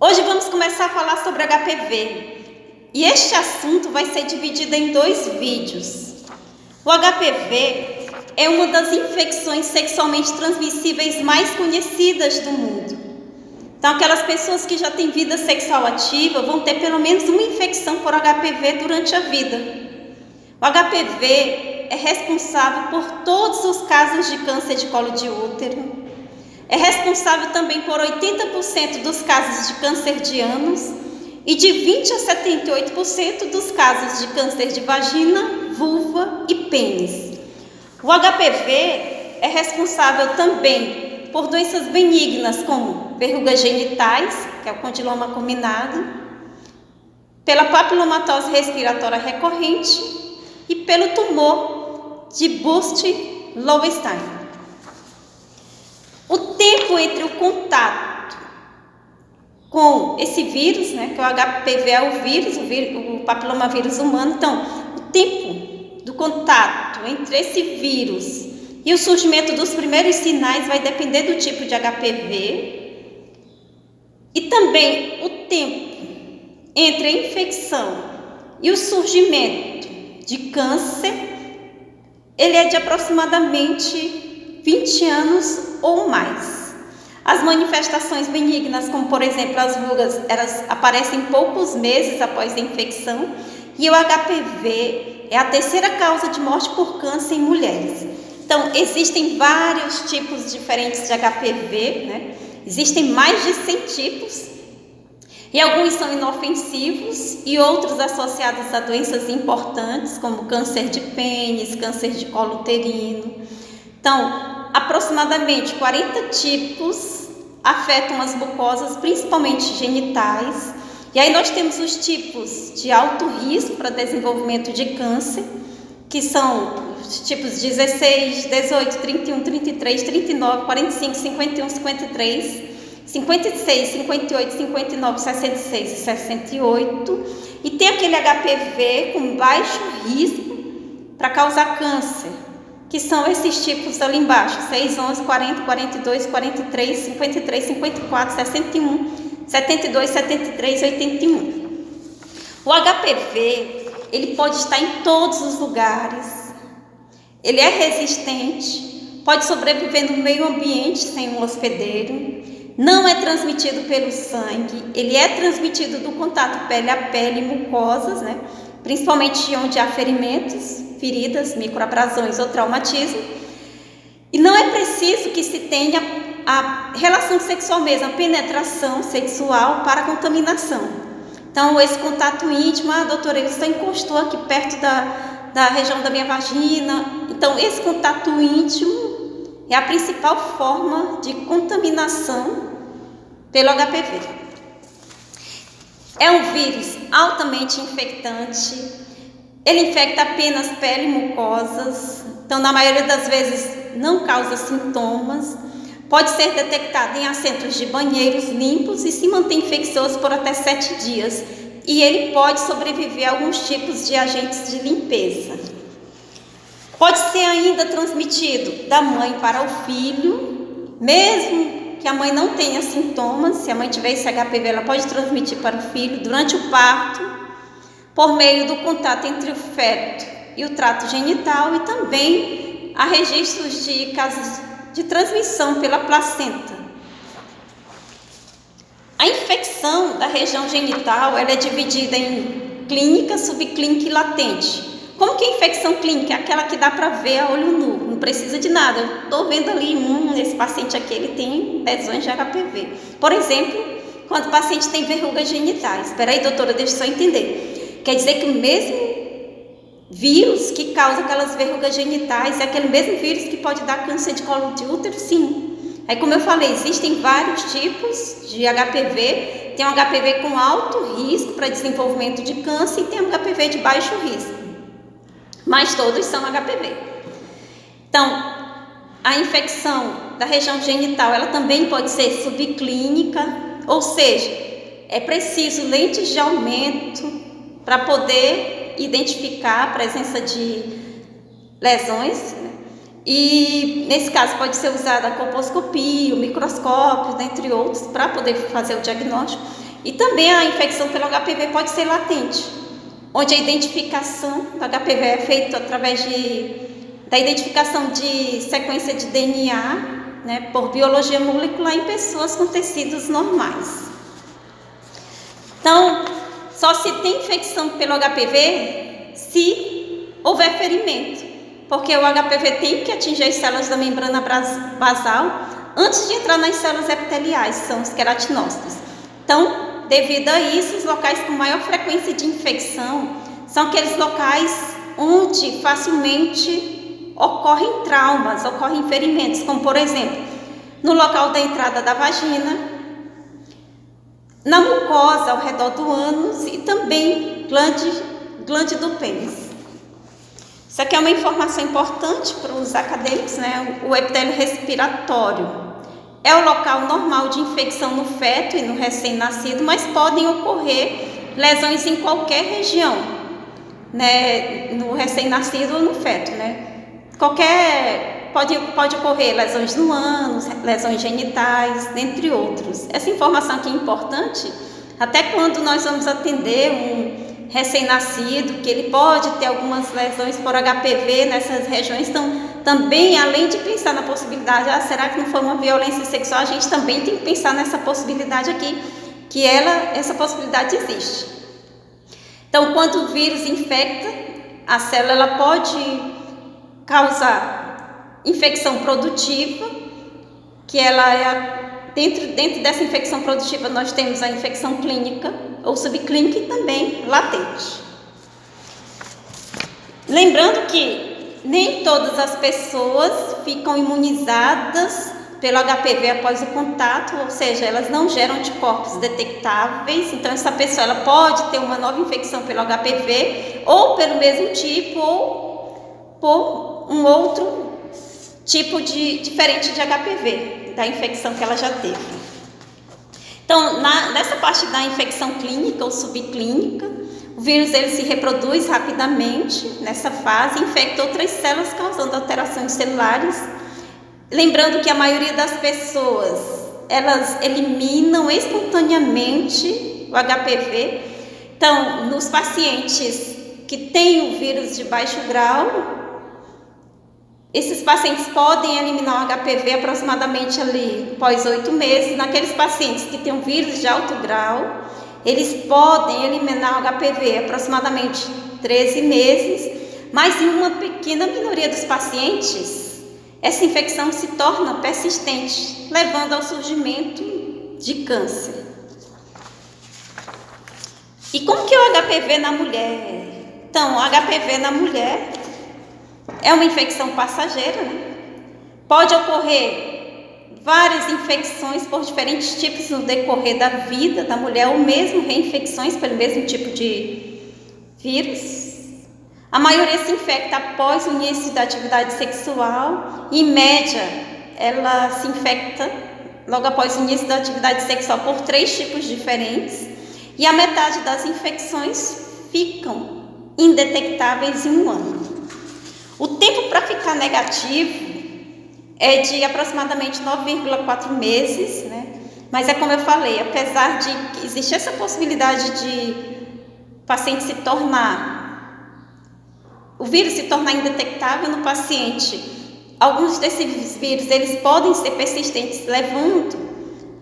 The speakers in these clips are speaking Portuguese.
Hoje vamos começar a falar sobre HPV e este assunto vai ser dividido em 2 vídeos. O HPV é uma das infecções sexualmente transmissíveis mais conhecidas do mundo. Então, aquelas pessoas que já têm vida sexual ativa vão ter pelo menos uma infecção por HPV durante a vida. O HPV é responsável por todos os casos de câncer de colo de útero. É responsável também por 80% dos casos de câncer de ânus e de 20% a 78% dos casos de câncer de vagina, vulva e pênis. O HPV é responsável também por doenças benignas como verrugas genitais, que é o condiloma acuminado, pela papilomatose respiratória recorrente e pelo tumor de Busch-Lowenstein. O tempo entre o contato com esse vírus, que o HPV é o vírus, o papilomavírus humano, então, o tempo do contato entre esse vírus e o surgimento dos primeiros sinais vai depender do tipo de HPV e também o tempo entre a infecção e o surgimento de câncer, ele é de aproximadamente 20 anos ou mais. As manifestações benignas, como por exemplo as rugas, elas aparecem poucos meses após a infecção, e o HPV é a terceira causa de morte por câncer em mulheres. Então, existem vários tipos diferentes de HPV, Existem mais de 100 tipos, e alguns são inofensivos e outros associados a doenças importantes, como câncer de pênis, câncer de colo uterino. Então, aproximadamente 40 tipos afetam as mucosas, principalmente genitais. E aí nós temos os tipos de alto risco para desenvolvimento de câncer, que são os tipos 16, 18, 31, 33, 39, 45, 51, 53, 56, 58, 59, 66 e 68. E tem aquele HPV com baixo risco para causar câncer, que são esses tipos ali embaixo, 6, 11, 40, 42, 43, 53, 54, 61, 72, 73, 81. O HPV, ele pode estar em todos os lugares, ele é resistente, pode sobreviver no meio ambiente sem um hospedeiro, não é transmitido pelo sangue, ele é transmitido do contato pele a pele e mucosas, principalmente onde há ferimentos, feridas, microabrasões ou traumatismo. E não é preciso que se tenha a relação sexual mesmo, a penetração sexual para a contaminação. Então, esse contato íntimo, doutora, ele só encostou aqui perto da região da minha vagina. Então, esse contato íntimo é a principal forma de contaminação pelo HPV. É um vírus altamente infectante. Ele infecta apenas pele e mucosas, então na maioria das vezes não causa sintomas, pode ser detectado em assentos de banheiros limpos e se mantém infeccioso por até 7 dias. E ele pode sobreviver a alguns tipos de agentes de limpeza. Pode ser ainda transmitido da mãe para o filho, mesmo que a mãe não tenha sintomas. Se a mãe tiver esse HPV, ela pode transmitir para o filho durante o parto, por meio do contato entre o feto e o trato genital, e também há registros de casos de transmissão pela placenta. A infecção da região genital ela é dividida em clínica, subclínica e latente. Como que a infecção clínica? É aquela que dá para ver a olho nu, não precisa de nada. Eu estou vendo ali, esse paciente aqui ele tem lesões de HPV. Por exemplo, quando o paciente tem verrugas genitais. Espera aí, doutora, deixa eu só entender. Quer dizer que o mesmo vírus que causa aquelas verrugas genitais é aquele mesmo vírus que pode dar câncer de colo de útero? Sim. Aí, como eu falei, existem vários tipos de HPV. Tem um HPV com alto risco para desenvolvimento de câncer e tem um HPV de baixo risco. Mas todos são HPV. Então, a infecção da região genital, ela também pode ser subclínica, ou seja, é preciso lentes de aumento para poder identificar a presença de lesões, e nesse caso pode ser usada a colposcopia, o microscópio, dentre outros, para poder fazer o diagnóstico. E também a infecção pelo HPV pode ser latente, onde a identificação do HPV é feita através da identificação de sequência de DNA, né, por biologia molecular em pessoas com tecidos normais. Então, só se tem infecção pelo HPV se houver ferimento, porque o HPV tem que atingir as células da membrana basal antes de entrar nas células epiteliais, são os queratinócitos. Então, devido a isso, os locais com maior frequência de infecção são aqueles locais onde facilmente ocorrem traumas, ocorrem ferimentos, como por exemplo, no local da entrada da vagina, na mucosa ao redor do ânus e também glande do pênis. Isso aqui é uma informação importante para os acadêmicos, né? O epitélio respiratório é o local normal de infecção no feto e no recém-nascido, mas podem ocorrer lesões em qualquer região, né? No recém-nascido ou no feto, né? Pode ocorrer lesões no ânus, lesões genitais, dentre outros. Essa informação aqui é importante, até quando nós vamos atender um recém-nascido, que ele pode ter algumas lesões por HPV nessas regiões. Então, também, além de pensar na possibilidade, será que não foi uma violência sexual, a gente também tem que pensar nessa possibilidade aqui, que essa possibilidade existe. Então, quando o vírus infecta a célula, ela pode causar infecção produtiva, que ela é dentro dessa infecção produtiva nós temos a infecção clínica ou subclínica e também latente. Lembrando que nem todas as pessoas ficam imunizadas pelo HPV após o contato, ou seja, elas não geram anticorpos detectáveis. Então essa pessoa ela pode ter uma nova infecção pelo HPV ou pelo mesmo tipo ou por um outro tipo diferente de HPV, da infecção que ela já teve. Então, nessa parte da infecção clínica ou subclínica, o vírus ele se reproduz rapidamente nessa fase e infecta outras células, causando alterações celulares. Lembrando que a maioria das pessoas, elas eliminam espontaneamente o HPV. Então, nos pacientes que têm o vírus de baixo grau, esses pacientes podem eliminar o HPV aproximadamente ali após 8 meses. Naqueles pacientes que têm um vírus de alto grau, eles podem eliminar o HPV aproximadamente 13 meses, mas em uma pequena minoria dos pacientes, essa infecção se torna persistente, levando ao surgimento de câncer. E como que é o HPV na mulher? Então, o HPV na mulher é uma infecção passageira, né? Pode ocorrer várias infecções por diferentes tipos no decorrer da vida da mulher, ou mesmo reinfecções pelo mesmo tipo de vírus. A maioria se infecta após o início da atividade sexual. Em média, ela se infecta logo após o início da atividade sexual por 3 tipos diferentes. E a metade das infecções ficam indetectáveis em 1 ano. O tempo para ficar negativo é de aproximadamente 9,4 meses, né? Mas é como eu falei, apesar de existir essa possibilidade de o paciente o vírus se tornar indetectável no paciente, alguns desses vírus eles podem ser persistentes, levando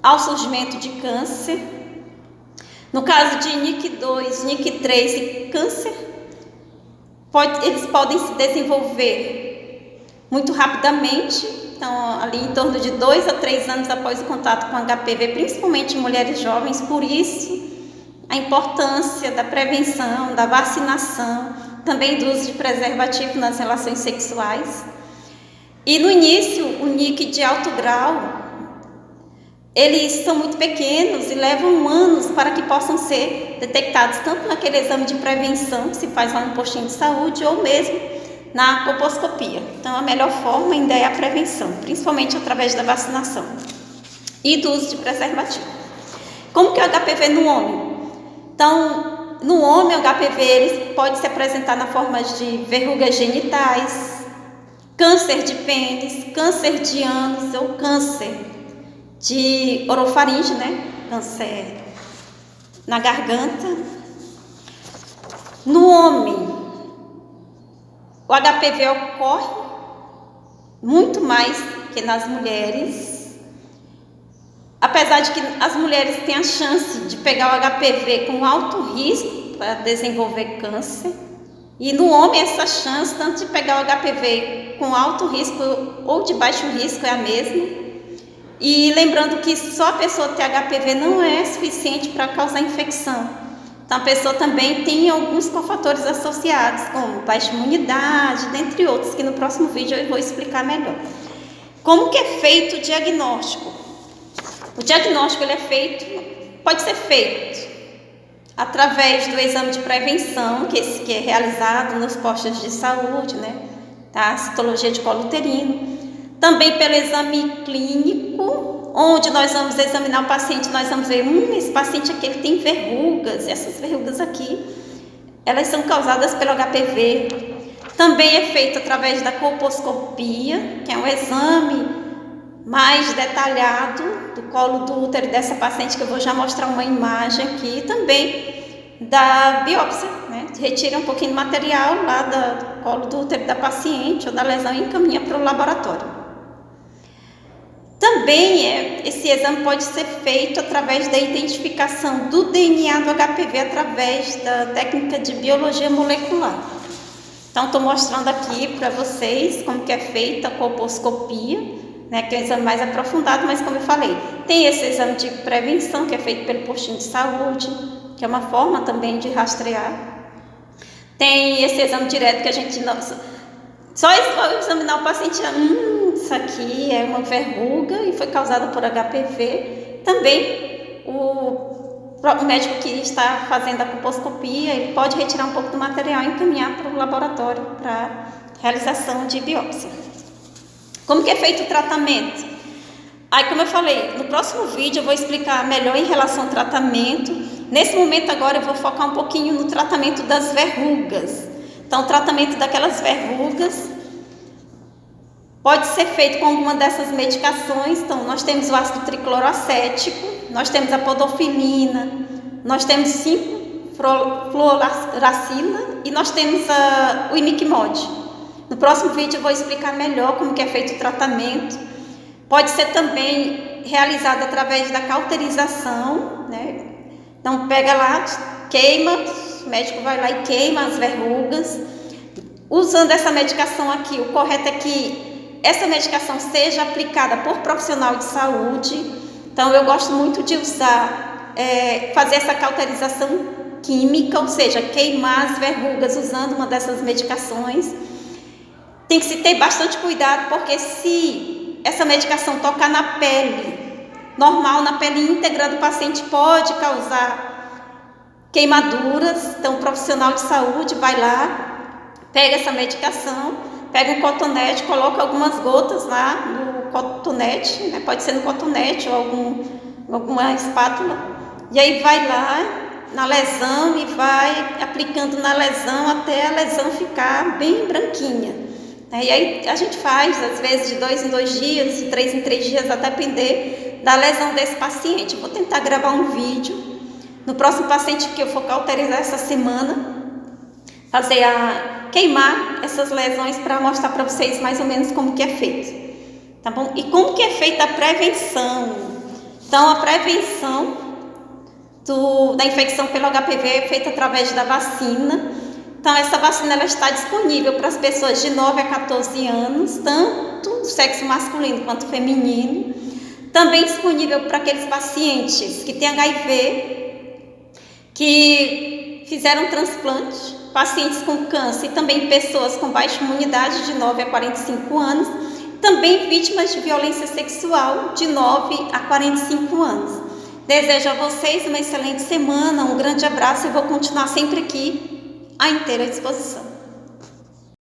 ao surgimento de câncer. No caso de NIC2, NIC3 e câncer, eles podem se desenvolver muito rapidamente, então ali em torno de 2 a 3 anos após o contato com HPV, principalmente em mulheres jovens. Por isso, a importância da prevenção, da vacinação, também do uso de preservativo nas relações sexuais. E no início, o NIC de alto grau, eles são muito pequenos e levam anos para que possam ser detectados, tanto naquele exame de prevenção que se faz lá no postinho de saúde, ou mesmo na colposcopia. Então, a melhor forma ainda é a prevenção, principalmente através da vacinação e do uso de preservativo. Como que é o HPV no homem? Então, no homem, o HPV ele pode se apresentar na forma de verrugas genitais, câncer de pênis, câncer de ânus ou câncer de orofaringe, né? Câncer na garganta. No homem, o HPV ocorre muito mais que nas mulheres, apesar de que as mulheres têm a chance de pegar o HPV com alto risco para desenvolver câncer, e no homem essa chance tanto de pegar o HPV com alto risco ou de baixo risco é a mesma. E lembrando que só a pessoa ter HPV não é suficiente para causar infecção. Então a pessoa também tem alguns cofatores associados, como baixa imunidade, dentre outros, que no próximo vídeo eu vou explicar melhor. Como que é feito o diagnóstico? O diagnóstico pode ser feito através do exame de prevenção, que é realizado nos postos de saúde, né? A citologia de colo uterino. Também pelo exame clínico, onde nós vamos examinar o paciente, nós vamos ver, esse paciente aqui ele tem verrugas, essas verrugas aqui, elas são causadas pelo HPV. Também é feito através da colposcopia, que é um exame mais detalhado do colo do útero dessa paciente, que eu vou já mostrar uma imagem aqui. Também da biópsia, né? Retira um pouquinho de material lá do colo do útero da paciente ou da lesão e encaminha para o laboratório. Também esse exame pode ser feito através da identificação do DNA do HPV através da técnica de biologia molecular. Então, estou mostrando aqui para vocês como que é feita a colposcopia, né, que é um exame mais aprofundado, mas como eu falei, tem esse exame de prevenção que é feito pelo postinho de saúde, que é uma forma também de rastrear. Tem esse exame direto que a gente só examinar o paciente, isso aqui é uma verruga e foi causada por HPV. Também o médico que está fazendo a colposcopia, ele pode retirar um pouco do material e encaminhar para o laboratório para realização de biópsia. Como que é feito o tratamento? Aí, como eu falei, no próximo vídeo eu vou explicar melhor em relação ao tratamento. Nesse momento agora eu vou focar um pouquinho no tratamento das verrugas. Então, o tratamento daquelas verrugas pode ser feito com alguma dessas medicações. Então, nós temos o ácido tricloroacético, nós temos a podofilina, nós temos 5-fluoracila e nós temos o imiquimod. No próximo vídeo eu vou explicar melhor como que é feito o tratamento. Pode ser também realizado através da cauterização, né? Então, pega lá, queima, o médico vai lá e queima as verrugas. Usando essa medicação aqui, o correto é que essa medicação seja aplicada por profissional de saúde. Então, eu gosto muito de usar, fazer essa cauterização química, ou seja, queimar as verrugas usando uma dessas medicações. Tem que se ter bastante cuidado, porque se essa medicação tocar na pele normal, na pele íntegra do paciente, pode causar queimaduras. Então, o profissional de saúde vai lá, pega essa medicação, pega um cotonete, coloca algumas gotas lá no cotonete, né? Pode ser no cotonete ou alguma espátula, e aí vai lá na lesão e vai aplicando na lesão até a lesão ficar bem branquinha. E aí a gente faz, às vezes, de 2 em 2 dias, de 3 em 3 dias, a depender da lesão desse paciente. Eu vou tentar gravar um vídeo no próximo paciente que eu for cauterizar essa semana, queimar essas lesões para mostrar para vocês mais ou menos como que é feito, tá bom? E como que é feita a prevenção? Então, a prevenção da infecção pelo HPV é feita através da vacina. Então, essa vacina ela está disponível para as pessoas de 9 a 14 anos, tanto do sexo masculino quanto feminino. Também disponível para aqueles pacientes que têm HIV, que fizeram transplante, pacientes com câncer e também pessoas com baixa imunidade de 9 a 45 anos. Também vítimas de violência sexual de 9 a 45 anos. Desejo a vocês uma excelente semana, um grande abraço e vou continuar sempre aqui à inteira disposição.